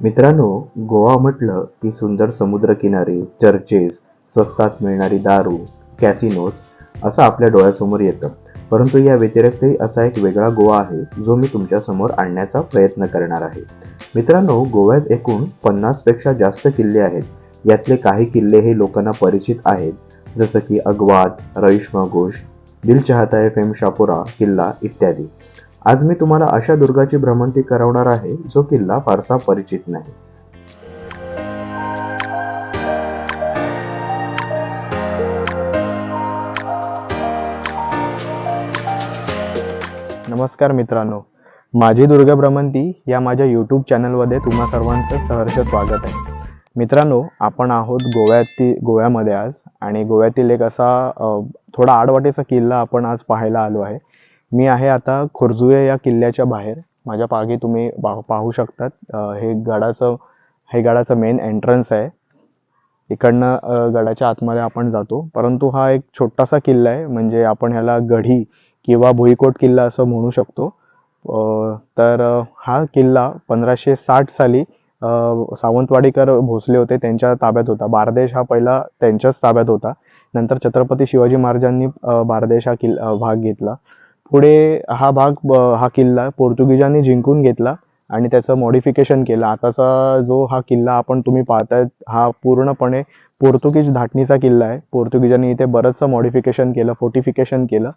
मित्रांनो, गोवा म्हटलं की सुंदर समुद्रकिनारे, चर्चेस, स्वस्तात मिळणारी दारू, कॅसिनोज असं आपल्या डोळ्यासमोर येतं. परंतु या व्यतिरिक्तही असा एक वेगळा गोवा आहे, जो मी तुमच्यासमोर आणण्याचा प्रयत्न करणार आहे. मित्रांनो, गोव्यात एकूण 50 पेक्षा जास्त किल्ले आहेत. यातले काही किल्ले हे लोकांना परिचित आहेत, जसं की अग्वात, रईश्मागोश, दिल चाहता है फेम शापोरा किल्ला इत्यादी. आज मी तुम्हाला अशा दुर्गाची भ्रमंती करवणार आहे, जो किल्ला फारसा परिचित नाही. नमस्कार मित्रांनो, माझी दुर्गा भ्रमंती या माझ्या यूट्यूब चॅनलमध्ये तुम्हा सर्वांचं सहर्ष स्वागत आहे. मित्रांनो, आपण आहोत गोव्यामध्ये आज, आणि गोव्यातील एक असा थोडा आडवाटेचा किल्ला आपण आज पाहायला आलो आहे. मी आहे आता खुर्जुए या किल्ल्याच्या बाहेर. माझ्या पाठी तुम्ही पाहू शकतात. हे गडाचं मेन एंट्रन्स आहे. इकडनं गडाच्या आतमध्ये आपण जातो. परंतु हा एक छोटासा किल्ला आहे, म्हणजे आपण ह्याला गढी किंवा भुईकोट किल्ला असं म्हणू शकतो. तर हा किल्ला 1560 साली सावंतवाडीकर भोसले होते, त्यांच्या ताब्यात होता. बारदेश हा पहिला त्यांच्याच ताब्यात होता. नंतर छत्रपती शिवाजी महाराजांनी बारदेश हा भाग घेतला. पुढे हा किल्ला पोर्तुगीजांनी जिंकून घेतला आणि त्याचं मॉडिफिकेशन केलं. आताचा जो हा किल्ला तुम्ही पाहताय, हा पूर्णपणे पोर्तुगीज धाटणीचा किल्ला आहे. पोर्तुगीजांनी इथे बरंचसं मॉडिफिकेशन केलं, फोर्टिफिकेशन केलं,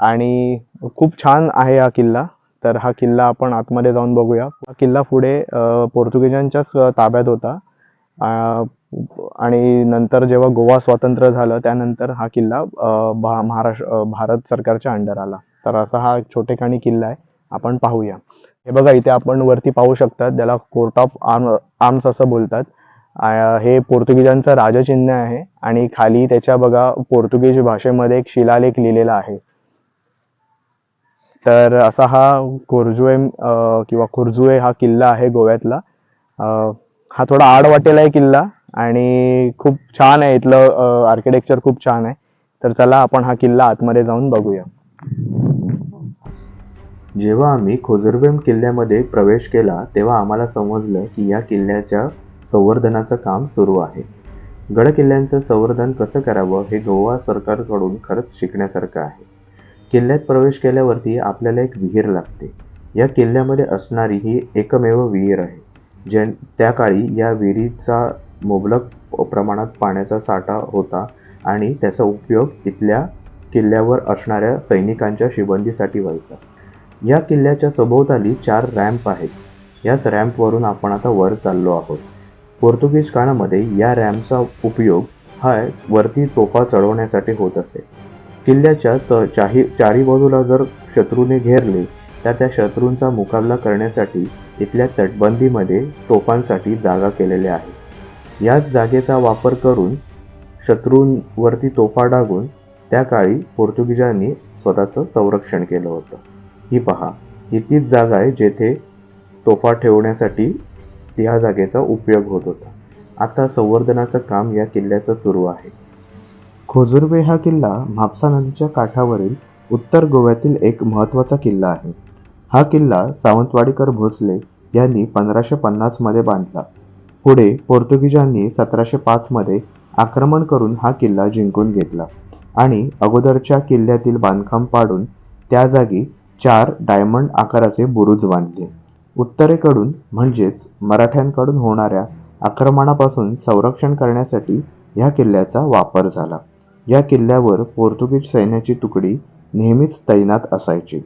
आणि खूप छान आहे हा किल्ला. तर हा किल्ला आपण आतमध्ये जाऊन बघूया. हा किल्ला पुढे पोर्तुगीजांच्याच ताब्यात होता, आणि नंतर जेव्हा गोवा स्वतंत्र झालं त्यानंतर हा किल्ला भारत सरकारच्या अंडर आला. तर असा हा छोटेखानी किल्ला आहे, आपण पाहूया. हे बघा, इथे आपण वरती पाहू शकतात, त्याला कोर्ट ऑफ आर्म्स असं बोलतात. हे पोर्तुगीजांचं राजचिन्ह आहे, आणि खाली त्याच्या बघा पोर्तुगीज भाषेमध्ये एक शिलालेख लिहिलेला आहे. तर असा हा खुर्जुए हा किल्ला आहे गोव्यातला. हा थोडा आडवाटेला आहे किल्ला, आणि खूप छान आहे. इथलं आर्किटेक्चर खूप छान आहे. तर चला आपण हा किल्ला आतमध्ये जाऊन बघूया. जेव्हा आम्ही खोजुर्बेम किल्ल्यामध्ये प्रवेश केला, तेव्हा आम्हाला समजलं की या किल्ल्याच्या संवर्धनाचं काम सुरू आहे. गड किल्ल्यांचं संवर्धन कसं करावं हे गोवा सरकारकडून खरंच शिकण्यासारखं आहे. किल्ल्यात प्रवेश केल्यावरती आपल्याला एक विहीर लागते. या किल्ल्यामध्ये असणारी ही एकमेव विहीर आहे. त्या काळी या विहिरीचा मुबलक प्रमाणात पाण्याचा साठा होता, आणि त्याचा उपयोग इथल्या किल्ल्यावर असणाऱ्या सैनिकांच्या शिबंदीसाठी व्हायचा. या किल्ल्याच्या सभोवताली 4 रॅम्प आहेत. याच रॅम्पवरून आपण आता वर चाललो आहोत. पोर्तुगीज काळामध्ये या रॅम्पचा उपयोग हा वरती तोफा चढवण्यासाठी होत असे. किल्ल्याच्या चारी बाजूला जर शत्रूने घेरले, तर त्या शत्रूंचा मुकाबला करण्यासाठी इथल्या तटबंदीमध्ये तोफांसाठी जागा केलेल्या आहेत. याच जागेचा वापर करून शत्रूंवरती तोफा डागून त्या काळी पोर्तुगीजांनी स्वतःचं संरक्षण केलं होतं. ही पहा, ही तीच जागा आहे जेथे तोफा ठेवण्यासाठी या जागेचा उपयोग होत होता. आता संवर्धनाचं काम या किल्ल्याचं सुरू आहे. खोजुर्बे हा किल्ला म्हापसा नदीच्या काठावरील उत्तर गोव्यातील एक महत्त्वाचा किल्ला आहे. हा किल्ला सावंतवाडीकर भोसले यांनी 1550 मध्ये बांधला. पुढे पोर्तुगीजांनी 1705 मध्ये आक्रमण करून हा किल्ला जिंकून घेतला, आणि अगोदरच्या किल्ल्यातील बांधकाम पाडून त्या जागी 4 डायमंड आकाराचे बुरुज बांधले. उत्तरेकडून म्हणजेच मराठ्यांकडून होणाऱ्या आक्रमणापासून संरक्षण करण्यासाठी या किल्ल्याचा वापर झाला. या किल्ल्यावर पोर्तुगीज सैन्याची तुकडी नेहमीच तैनात असायची.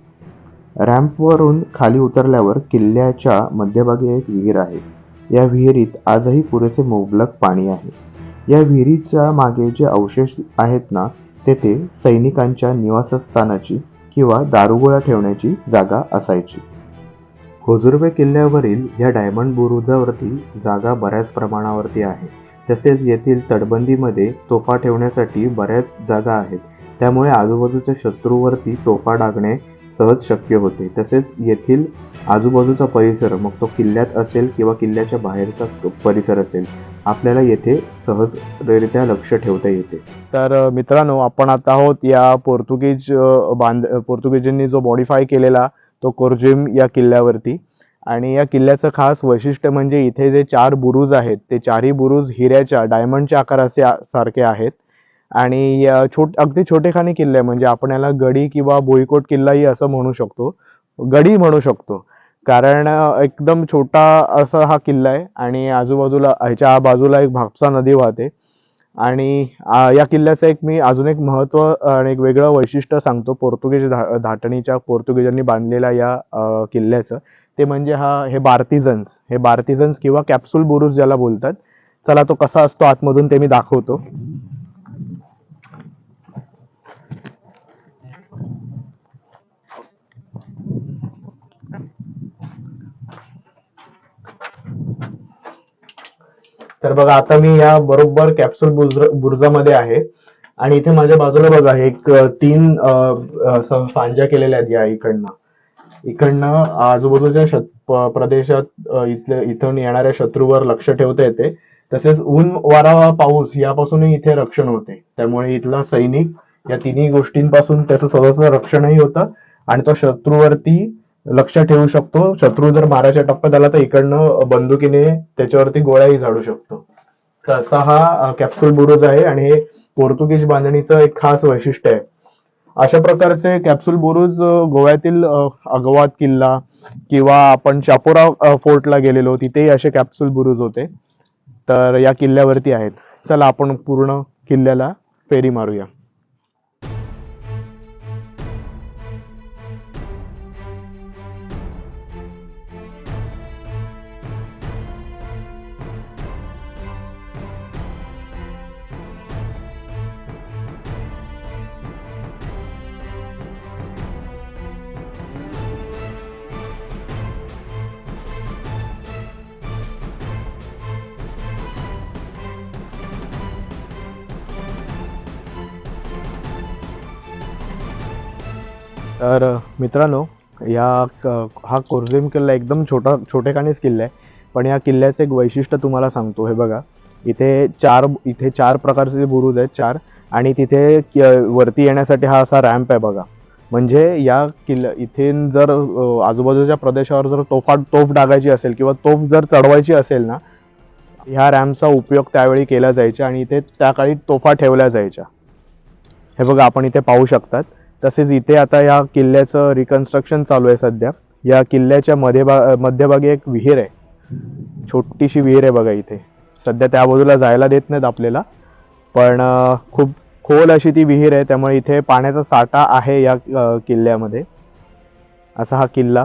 रॅम्पवरून खाली उतरल्यावर किल्ल्याच्या मध्यभागी एक विहीर आहे. या विहिरीत आजही पुरेसे मुबलक पाणी आहे. या विहिरीच्या मागे जे अवशेष आहेत ना, तेथे सैनिकांच्या निवासस्थानाची किंवा दारुगोळा ठेवण्याची जागा असायची. खोजुर्बे किल्ल्यावरील या डायमंड बुरुजावरती जागा बऱ्याच प्रमाणावरती आहे. तसेच येथील तटबंदीमध्ये तोफा ठेवण्यासाठी बऱ्याच जागा आहेत. त्यामुळे आजूबाजूच्या शत्रूवरती तोफा डागणे सहज शक्य होते. तसेच येथील आजूबाजूचा परिसर, मग तो किल्ल्यात असेल किंवा किल्ल्याच्या बाहेरचा परिसर असेल, आपल्याला येथे सहजरित्या लक्ष ठेवता येते. तर मित्रांनो, आपण आता आहोत या पोर्तुगीजांनी जो मॉडिफाय केलेला तो कोर्जुम या किल्ल्यावरती. आणि या किल्ल्याचं खास वैशिष्ट्य म्हणजे इथे जे 4 बुरुज आहेत ते चारही बुरुज हिऱ्याच्या डायमंडच्या आकाराचे सारखे आहेत. आणि अगदी छोटेखानी किल्ले आहे, म्हणजे आपण याला गडी किंवा भुईकोट किल्लाही असं म्हणू शकतो, गडी म्हणू शकतो. कारण एकदम छोटा असा हा किल्ला आहे आणि आजूबाजूला ह्याच्या बाजूला एक भापसा नदी वाहते. आणि या किल्ल्याचं मी अजून एक महत्त्व आणि एक वेगळं वैशिष्ट्य सांगतो पोर्तुगीज धाटणीच्या पोर्तुगीजांनी बांधलेल्या या किल्ल्याचं. ते म्हणजे हे बार्तिझन्स किंवा कॅप्सूल बुरुज ज्याला बोलतात. चला तो कसा असतो आतमधून ते मी दाखवतो. तर बघा, आता मी या बरोबर कॅप्सूल बुरुजामध्ये आहे आणि इथे माझ्या बाजूला बघा एक 3 फांज्या केलेल्या आहेत. या इकडनं आजूबाजूच्या प्रदेशात इथून येणाऱ्या शत्रूवर लक्ष ठेवता येते. तसेच ऊन वारा पाऊस यापासूनही इथे रक्षण होते. त्यामुळे इथला सैनिक या तिन्ही गोष्टींपासून त्याचं सहज रक्षणही होतं आणि तो शत्रूवरती लक्ष ठेवू शकतो. शत्रू जर मारायच्या टप्प्यात आला तर इकडनं बंदुकीने त्याच्यावरती गोळ्याही झाडू शकतो. तसा हा कॅप्सूल बुरुज आहे आणि हे पोर्तुगीज बांधणीचं एक खास वैशिष्ट्य आहे. अशा प्रकारचे कॅप्सूल बुरुज गोव्यातील अगवाद किल्ला किंवा आपण चापोरा फोर्टला गेलेलो तिथेही असे कॅप्सूल बुरुज होते. तर या किल्ल्यावरती आहेत. चला आपण पूर्ण किल्ल्याला फेरी मारूया. तर मित्रांनो, हा कोर्झेम किल्ला एकदम छोटेखानीच किल्ला आहे, पण या किल्ल्याचं एक वैशिष्ट्य तुम्हाला सांगतो. हे बघा, इथे चार प्रकारचे बुरुज आहेत, 4. आणि तिथे वरती येण्यासाठी हा असा रॅम्प आहे बघा. म्हणजे या इथे जर आजूबाजूच्या प्रदेशावर जर तोफ डागायची असेल किंवा तोफ जर चढवायची असेल ना, ह्या रॅम्पचा उपयोग त्यावेळी केला जायचा आणि इथे त्या काळी तोफा ठेवल्या जायच्या. हे बघा, आपण इथे पाहू शकतात. तसेच इथे आता या किल्ल्याचं रिकन्स्ट्रक्शन चालू आहे सध्या. या किल्ल्याच्या मध्यभागी एक विहीर आहे, छोटीशी विहीर आहे बघा इथे. सध्या त्या बाजूला जायला देत नाहीत आपल्याला, पण खूप खोल अशी ती विहीर आहे. त्यामुळे इथे पाण्याचा साठा आहे या किल्ल्यामध्ये. असा हा किल्ला.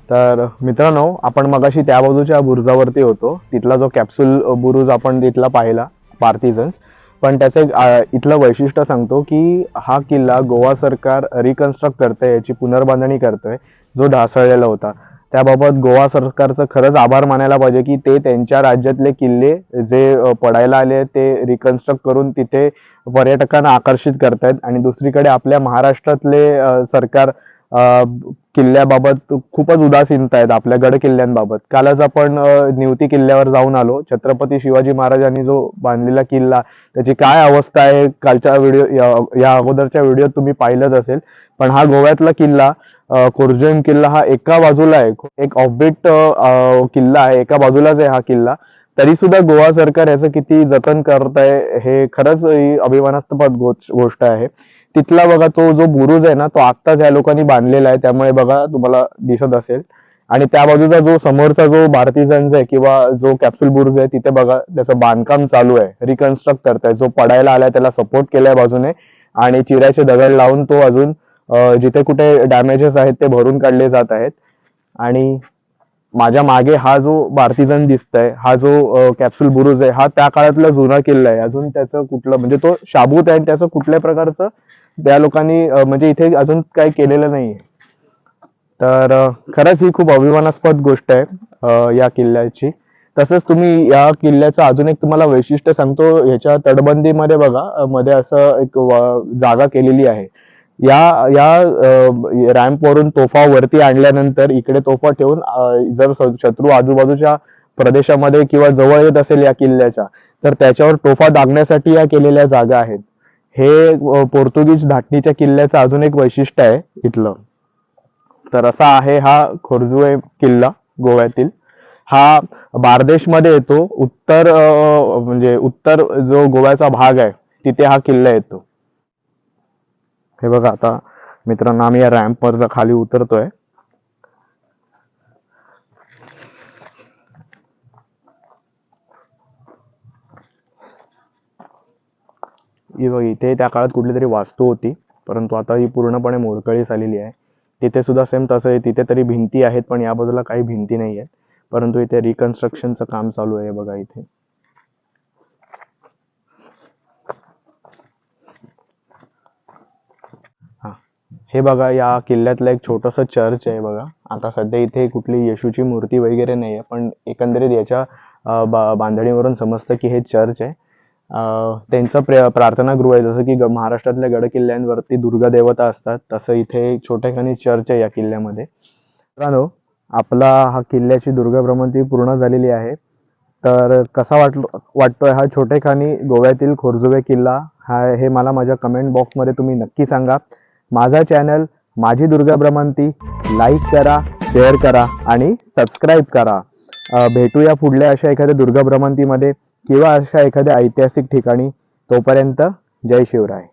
तर मित्रांनो, आपण मगाशी त्या बाजूच्या बुरुजावरती होतो. तिथला जो कॅप्सूल बुरुज आपण तिथला पाहिला, बार्तिझन्स. पण त्याचं इथलं वैशिष्ट्य सांगतो की हा किल्ला गोवा सरकार रिकन्स्ट्रक्ट करतंय, याची पुनर्बांधणी करतोय, जो ढासळलेला होता. त्याबाबत गोवा सरकारचं खरंच आभार मानायला पाहिजे की ते त्यांच्या राज्यातले किल्ले जे पडायला आले ते रिकन्स्ट्रक्ट करून तिथे पर्यटकांना आकर्षित करतायत. आणि दुसरीकडे आपल्या महाराष्ट्रातले सरकार किल्ल्याबाबत खूपच उदासीनता आहेत, आपल्या गड किल्ल्यांबाबत. कालच आपण निवती किल्ल्यावर जाऊन आलो. छत्रपती शिवाजी महाराजांनी जो बांधलेला किल्ला, त्याची काय अवस्था आहे कालच्या या अगोदरच्या व्हिडिओत तुम्ही पाहिलंच असेल. पण हा गोव्यातला किल्ला, कोर्झेम किल्ला, हा एका बाजूला आहे, एक ऑफबीट किल्ला आहे, एका बाजूलाच आहे हा किल्ला. तरी सुद्धा गोवा सरकार याचं किती जतन करत आहे हे खरंच अभिमानास्पद गोष्ट आहे. तिथला बघा तो जो बुरुज आहे ना, तो आत्ताच या लोकांनी बांधलेला आहे, त्यामुळे बघा तुम्हाला दिसत असेल. आणि त्या बाजूचा जो समोरचा जो बार्तिझन्स आहे किंवा जो कॅप्सूल बुरुज आहे, तिथे बघा त्याचं बांधकाम चालू आहे, रिकन्स्ट्रक्ट करताय. जो पडायला आलाय त्याला सपोर्ट केलाय बाजूने आणि चिऱ्याचे दगड लावून तो अजून जिथे कुठे डॅमेजेस आहेत ते भरून काढले जात आहेत. आणि माझ्या मागे हा जो बार्तिझन दिसतोय, हा जो कॅप्सूल बुरुज आहे, हा त्या काळातला जुना किल्ला आहे. अजून त्याचं कुठलं म्हणजे तो शाबूत आहे आणि त्याचं कुठल्या प्रकारचं त्या लोकांनी म्हणजे इथे अजून काही केलेलं नाहीये. तर खरंच ही खूप अभिमानास्पद गोष्ट आहे या किल्ल्याची. तसंच तुम्ही या किल्ल्याचं अजून एक तुम्हाला वैशिष्ट्य सांगतो. ह्याच्या तटबंदीमध्ये बघा, मध्ये असं एक जागा केलेली आहे. या रॅम्प वरून तोफा वरती आणल्यानंतर इकडे तोफा ठेवून जर शत्रू आजूबाजूच्या प्रदेशामध्ये किंवा जवळ येत असेल या किल्ल्याच्या, तर त्याच्यावर तोफा दागण्यासाठी या केलेल्या जागा आहेत. हे पोर्तुगीज धाटणीच्या किल्ल्याचं अजून एक वैशिष्ट्य आहे इथलं. तर असा आहे हा खोरजुवे किल्ला गोव्यातील. हा बारदेशमध्ये येतो. म्हणजे उत्तर जो गोव्याचा भाग आहे तिथे हा किल्ला येतो. हे बघा, आता मित्रांनो आम्ही या रॅम्प वर खाली उतरतोय. ही बघ, इथे त्या काळात कुठली तरी वास्तू होती, परंतु आता ही पूर्णपणे मोडकळीस आलेली आहे. तिथे सुद्धा सेम तसं आहे, तिथे तरी भिंती आहेत पण या बाजूला काही भिंती नाही आहेत. परंतु इथे रिकन्स्ट्रक्शनचं काम चालू आहे. बघा इथे हा, हे बघा, या किल्ल्यातलं एक छोटंसं चर्च आहे. बघा, आता सध्या इथे कुठली येशूची मूर्ती वगैरे नाही आहे, पण एकंदरीत याच्या बांधणीवरून समजतं की हे चर्च आहे. त्यांचं प्रार्थनागृह आहे. जसं की महाराष्ट्रातल्या गड किल्ल्यांवरती दुर्गा देवता असतात, तसं इथे छोटेखानी चर्च आहे या किल्ल्यामध्ये. मित्रांनो, आपला हा किल्ल्याची दुर्गा भ्रमंती पूर्ण झालेली आहे. तर कसा वाटतोय हा छोटेखानी गोव्यातील खोरजुवे किल्ला हे मला माझ्या कमेंट बॉक्समध्ये तुम्ही नक्की सांगा. माझा चॅनल माझी दुर्गा भ्रमंती लाईक करा, शेअर करा आणि सबस्क्राईब करा. भेटूया पुढल्या अशा एखाद्या दुर्गा भ्रमंतीमध्ये किंवा अशा एखाद्या ऐतिहासिक ठिकाणी. तोपर्यंत जय शिवराय.